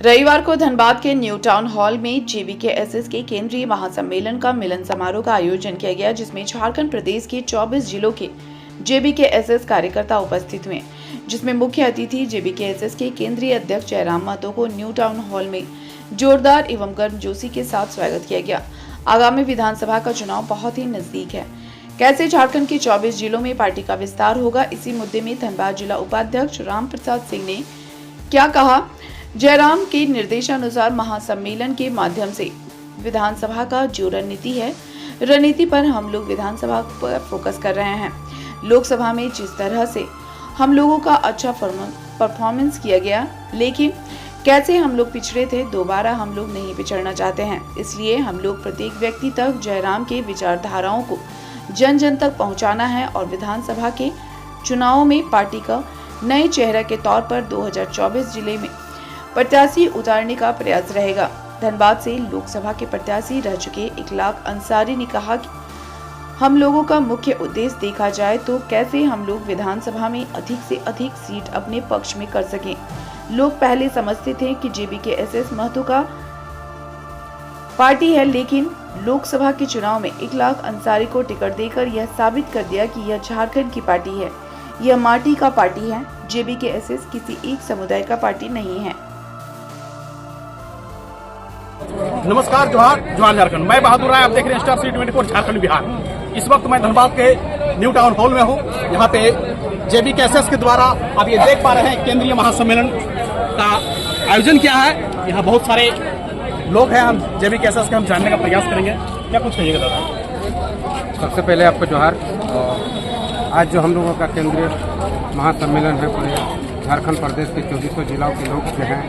रविवार को धनबाद के न्यू टाउन हॉल में जेबीकेएसएस के केंद्रीय महासम्मेलन का मिलन समारोह का आयोजन किया गया, जिसमें झारखंड प्रदेश के 24 जिलों के जेबीकेएसएस कार्यकर्ता उपस्थित हुए, जिसमें मुख्य अतिथि जेबीकेएसएस के केंद्रीय अध्यक्ष जयराम महतो को न्यू टाउन हॉल में जोरदार एवं गर्मजोशी के साथ स्वागत किया गया। आगामी विधानसभा का चुनाव बहुत ही नजदीक है, कैसे झारखंड के 24 जिलों में पार्टी का विस्तार होगा, इसी मुद्दे में धनबाद जिला उपाध्यक्ष राम प्रसाद सिंह ने क्या कहा। जयराम के निर्देशानुसार महासम्मेलन के माध्यम से विधानसभा का जो रणनीति पर हम लोग विधानसभा पर फोकस कर रहे हैं। लोकसभा में जिस तरह से हम लोगों का अच्छा परफॉर्मेंस किया गया, लेकिन कैसे हम लोग पिछड़े थे, दोबारा हम लोग नहीं पिछड़ना चाहते हैं। इसलिए हम लोग प्रत्येक व्यक्ति तक जयराम के विचारधाराओं को जन जन तक पहुंचाना है और विधानसभा के चुनावों में पार्टी का नए चेहरे के तौर पर 2024 जिले में प्रत्याशी उतारने का प्रयास रहेगा। धनबाद से लोकसभा के प्रत्याशी रह चुके इखलाक अंसारी ने कहा कि हम लोगों का मुख्य उद्देश्य देखा जाए तो कैसे हम लोग विधानसभा में अधिक से अधिक सीट अपने पक्ष में कर सकें। लोग पहले समझते थे कि जेबीकेएसएस महतो का पार्टी है, लेकिन लोकसभा के चुनाव में इखलाक अंसारी को टिकट देकर यह साबित कर दिया कि यह झारखंड की पार्टी है, यह माटी का पार्टी है। जेबीकेएसएस किसी एक समुदाय का पार्टी नहीं है। नमस्कार, जोहार झारखंड। मैं बहादुर राय, आप देख रहे हैं स्टार सिटी 24 झारखंड बिहार। इस वक्त मैं धनबाद के न्यू टाउन हॉल में हूँ। यहाँ पे जेबीकेएसएस के द्वारा आप ये देख पा रहे हैं केंद्रीय महासम्मेलन का आयोजन किया है। यहाँ बहुत सारे लोग हैं। हम जेबीकेएसएस के हम जानने का प्रयास करेंगे। क्या कुछ कहिएगा दादा? सबसे पहले आपको जोहार। आज जो हम लोगों का केंद्रीय महासम्मेलन है, पूरे झारखंड प्रदेश के 24 जिलों के लोग जो हैं,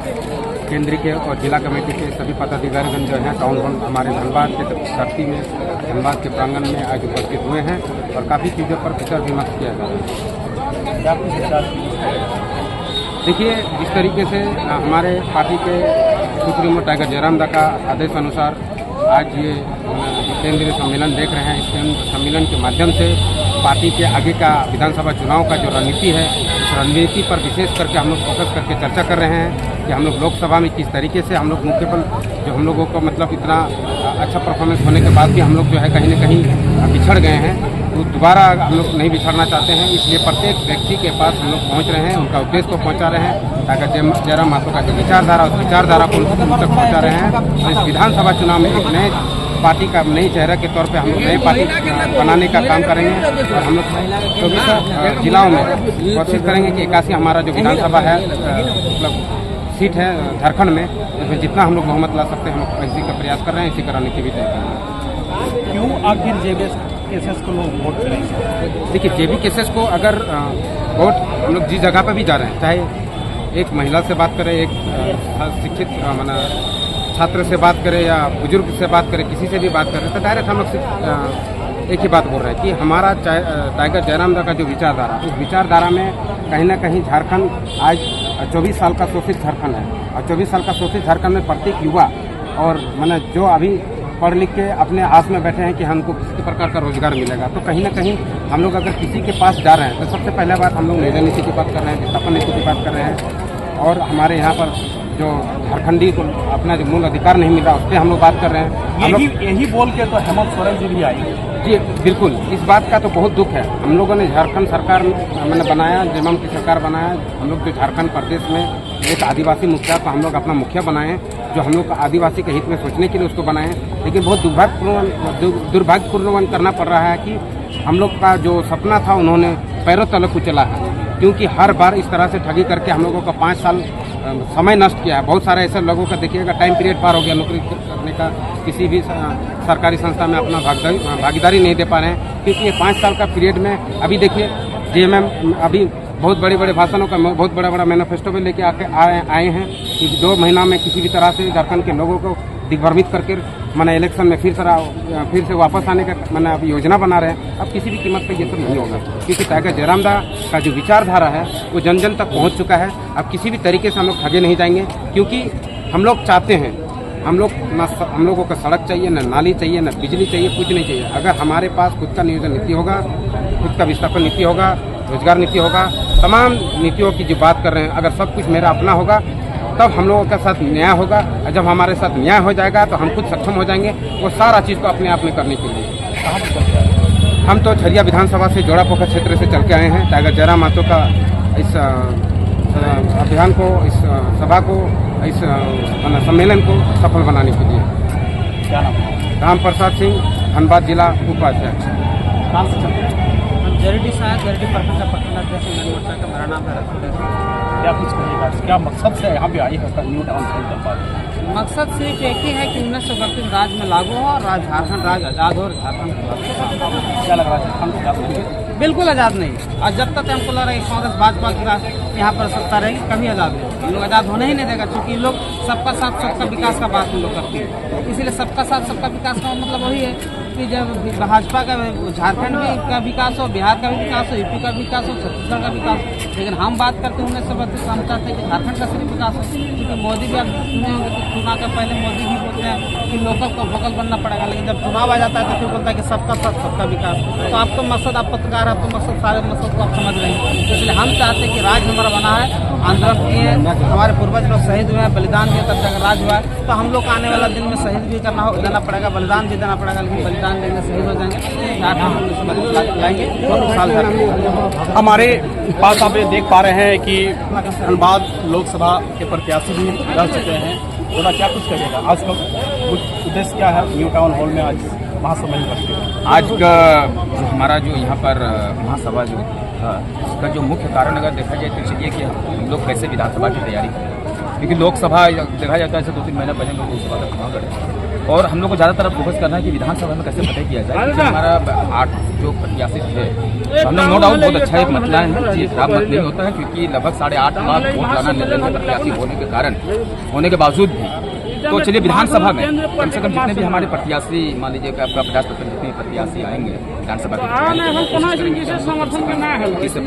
केंद्रीय के और जिला कमेटी के सभी पदाधिकारीगण जो हैं टाउन हॉल हमारे धनबाद के धरती में, धनबाद के प्रांगण में आज उपस्थित हुए हैं और काफ़ी चीज़ों पर विचार विमर्श किया जा रहा है। देखिए, जिस तरीके से हमारे पार्टी के सुप्रीमो टाइगर जयराम दा का आदेश अनुसार आज ये केंद्रीय सम्मेलन देख रहे हैं, इस केंद्रीय सम्मेलन के माध्यम से पार्टी के आगे का विधानसभा चुनाव का जो रणनीति है, उस रणनीति पर विशेष करके हम लोग फोकस करके चर्चा कर रहे हैं कि हम लोग लोकसभा में किस तरीके से हम लोग मुख्य जो हम लोगों को मतलब इतना अच्छा परफॉर्मेंस होने के बाद भी हम लोग जो है कहीं न कहीं बिछड़ गए हैं, तो दोबारा हम लोग नहीं बिछड़ना चाहते हैं। इसलिए प्रत्येक व्यक्ति के पास हम लोग पहुँच रहे हैं, उनका उद्देश्य को पहुँचा रहे हैं, ताकि जयराम महतो का जो विचारधारा, उस विचारधारा को उन तक पहुँचा रहे हैं। और इस विधानसभा चुनाव में एक नए पार्टी का नई चेहरा के तौर पे हम लोग नई पार्टी बनाने का काम करेंगे और हम लोग 24 जिलाओं में कोशिश करेंगे कि 81 हमारा जो विधानसभा है मतलब सीट है झारखंड में, उसमें जितना हम लोग बहुमत ला सकते हैं हम लोग इसी का प्रयास कर रहे हैं, इसी का रणनीति भी तय कर रहे हैं। क्यों आखिर जेबीकेएसएस को लोग वोट करेंगे? देखिए, जेबीकेएसएस को अगर वोट हम लोग जिस जगह पर भी जा रहे हैं, चाहे एक महिला से बात करें, एक शिक्षित माना छात्र से बात करें या बुजुर्ग से बात करें, किसी से भी बात करें, तो डायरेक्ट हम लोग एक ही बात बोल रहे हैं कि हमारा टाइगर जयराम दा का जो विचारधारा, उस विचारधारा में कहीं ना कहीं झारखंड आज 24 साल का शोषित झारखंड है और 24 साल का शोषित झारखंड में प्रत्येक युवा और मैंने जो अभी पढ़ लिख के अपने आस में बैठे हैं कि हमको किसी प्रकार का रोजगार मिलेगा, तो कहीं ना कहीं हम लोग अगर किसी के पास जा रहे हैं तो सबसे पहले बात हम लोग नई नीति की बात कर रहे हैं, विस्थापन नीति की बात कर रहे हैं और हमारे यहाँ पर जो झारखंडी को अपना जो मूल अधिकार नहीं मिला, उस पर हम लोग बात कर रहे हैं। यही बोल के तो हेमंत सोरेन जी भी आई। जी बिल्कुल, इस बात का तो बहुत दुख है। हम लोगों ने झारखंड सरकार मैंने बनाया, जेएमएम की सरकार बनाया, हम लोग जो झारखंड प्रदेश में एक आदिवासी मुखिया को हम लोग अपना मुखिया बनाए, जो हम लोग आदिवासी के हित में सोचने के लिए उसको बनाए। लेकिन बहुत दुर्भाग्यपूर्ण करना पड़ रहा है कि हम लोग का जो सपना था उन्होंने पैरों तले कुचला है, क्योंकि हर बार इस तरह से ठगी करके हम लोगों का 5 साल समय नष्ट किया है। बहुत सारे ऐसे लोगों का देखिएगा टाइम पीरियड पार हो गया, नौकरी करने का किसी भी सरकारी संस्था में अपना भागीदारी नहीं दे पा रहे हैं, क्योंकि ये 5 साल का पीरियड में अभी देखिए जेएमएम अभी बहुत बड़े बड़े भाषणों का बहुत बड़ा मैनिफेस्टो भी लेके आए हैं कि 2 महीना में किसी भी तरह से झारखंड के लोगों को दिग्भ्रमित करके मैंने इलेक्शन में फिर से वापस आने का मैंने अब योजना बना रहे हैं। अब किसी भी कीमत पर ये सब नहीं होगा, क्योंकि टाइगर जयराम दा का जो विचारधारा है वो जन जन तक पहुंच चुका है। अब किसी भी तरीके से हम लोग ठगे नहीं जाएंगे, क्योंकि हम लोग चाहते हैं, हम लोगों को सड़क चाहिए, न नाली चाहिए, न बिजली चाहिए, कुछ नहीं चाहिए। अगर हमारे पास खुद का नियोजन नीति होगा, खुद का विस्थापन नीति होगा, रोजगार नीति होगा, तमाम नीतियों की जो बात कर रहे हैं, अगर सब कुछ मेरा अपना होगा तब हम लोगों के साथ न्याय होगा। और जब हमारे साथ न्याय हो जाएगा तो हम खुद सक्षम हो जाएंगे वो सारा चीज़ को अपने आप में करने के लिए। हम तो झरिया विधानसभा से जोड़ा पोखर क्षेत्र से चल के आए हैं टाइगर जयराम महतो का इस अभियान को, इस सभा को, इस सम्मेलन को सफल बनाने के लिए। क्या नाम है? राम प्रसाद सिंह, धनबाद जिला उपाध्यक्ष। कहाँ से चलते हैं? जरीडी साहब जरीडी प्रखंड का प्रखंड अध्यक्ष मैंने मोर्चा का मेरा नाम है रसूल। क्या कुछ कहिएगा, क्या मकसद से यहाँ पे आई है न्यू टाउन हॉल धनबाद? मकसद सिर्फ एक ही है कि 1932 राज्य में लागू हो और झारखंड राज्य आज़ाद हो और झारखंड क्या लग रहा है हम क्या बिल्कुल आज़ाद नहीं। और जब तक हमको लग रहा है कि कांग्रेस भाजपा की यहाँ पर सत्ता रहेगी कभी आज़ाद नहीं। लोग आज़ाद होने ही नहीं देगा, क्योंकि लोग सबका साथ सबका विकास का बात हम लोग करते हैं। इसीलिए सबका साथ सबका विकास का मतलब वही है कि जब भाजपा का झारखंड का विकास हो, बिहार का भी विकास हो, यूपी का विकास हो, छत्तीसगढ़ का विकास हो, लेकिन हम बात करते हैं 1932 हम चाहते हैं कि झारखंड का सिर्फ विकास हो। क्योंकि मोदी भी आप सुने होंगे कि चुनाव के पहले मोदी भी बोलते हैं कि लोकल को वोकल बनना पड़ेगा, लेकिन जब चुनाव आ जाता है तो फिर बोलता है कि सबका साथ सबका विकास। तो आपको मकसद, आप पत्रकार, आपको मकसद, सारे मकसद को आप समझ रहे हैं। तो इसलिए हम चाहते हैं कि राज्य हमारा बना है, आंदोलन किए, हमारे पूर्वज लोग शहीद हुए हैं, बलिदान दिए, तब तक राज हुआ है। तो हम लोग आने वाला दिन में शहीद भी देना पड़ेगा, बलिदान भी देना पड़ेगा, लेकिन बलिदान देने शहीद हो जाएंगे लाएंगे हमारे पास आप ये देख पा रहे हैं कि धनबाद लोकसभा के प्रत्याशी भी रह चुके हैं। थोड़ा क्या कुछ करिएगा, आज का उद्देश्य क्या है न्यू टाउन हॉल में आज महासम्मेलन रखते हैं? आज का जो हमारा जो यहाँ पर महासभा जो था उसका जो मुख्य कारण अगर देखा जाए तो चलिए कि हम लोग कैसे विधानसभा की तैयारी करें, क्योंकि लोकसभा देखा जाता है ऐसे 2-3 महीने पहले लोग लोकसभा का चुनाव लड़े और हम लोग को ज़्यादातर फोकस करना है कि विधानसभा में कैसे फतेह किया जाए। क्योंकि हमारा 8 जो प्रत्याशी थे तो हम लोग नो डाउट बहुत अच्छा एक मतदान है, ये खराब मत नहीं होता है, क्योंकि लगभग 8.5 लाख वोट लाना निर्दलीय प्रत्याशी होने के बावजूद भी। तो चलिए विधानसभा में कम से कम जितने भी हमारे प्रत्याशी, मान लीजिए कि आपका 50% जितने प्रत्याशी आएंगे विधानसभा के 35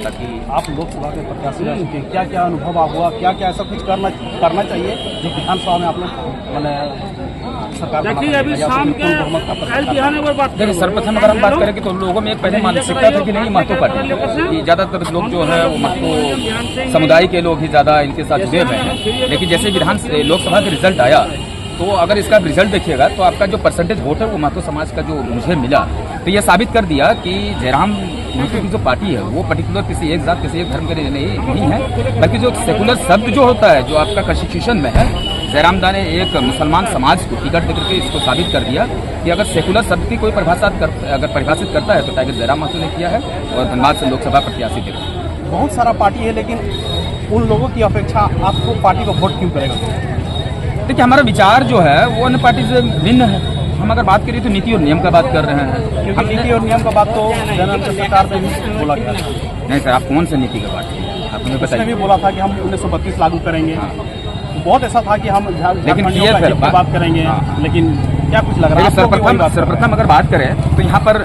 ताकि आप लोकसभा के प्रत्याशी रह चुके हैं, क्या क्या अनुभव हुआ, क्या क्या ऐसा कुछ करना चाहिए जो विधानसभा में आप लोग मैंने सरकार देखिए अभी शाम के देखिए सर्वप्रथम अगर हम बात करें तो लोगों में एक पहले मानसिकता था कि नहीं महतो पार्टी कि ज़्यादातर लोग जो है वो महतो समुदाय के लोग ही ज़्यादा इनके साथ जुड़े हुए हैं। लेकिन जैसे लोकसभा का रिजल्ट आया तो अगर इसका रिजल्ट देखिएगा तो आपका जो परसेंटेज वोट है वो महतो समाज का जो मुझे मिला तो ये साबित कर दिया कि जयराम महतो की जो पार्टी है वो पर्टिकुलर किसी एक जात किसी एक धर्म के लिए नहीं है, बल्कि जो सेकुलर शब्द जो होता है जो आपका कॉन्स्टिट्यूशन में है, जयराम दा ने एक मुसलमान समाज को टिकट देकर के इसको साबित कर दिया कि अगर सेकुलर शब्द की कोई परिभाषित करता है तो टाइगर जयराम महतो ने किया है और धनबाद से लोकसभा प्रत्याशी थे। बहुत सारा पार्टी है, लेकिन उन लोगों की अपेक्षा आपको पार्टी को वोट क्यों करेगा? देखिए हमारा विचार जो है वो अन्य पार्टी से भिन्न है। हम अगर बात करें तो नीति और नियम का बात कर रहे हैं, क्योंकि नीति और नियम का बात तो जनरल सरकार में बोला गया। नहीं सर, आप कौन सा नीति का बात करें आप मुझे उसने भी बताइए। बोला था कि हम 1932 लागू करेंगे। बहुत ऐसा था कि हम लेकिन ये फिर बात करेंगे, लेकिन क्या कुछ लग रहा है? सर्वप्रथम अगर बात करें तो यहाँ पर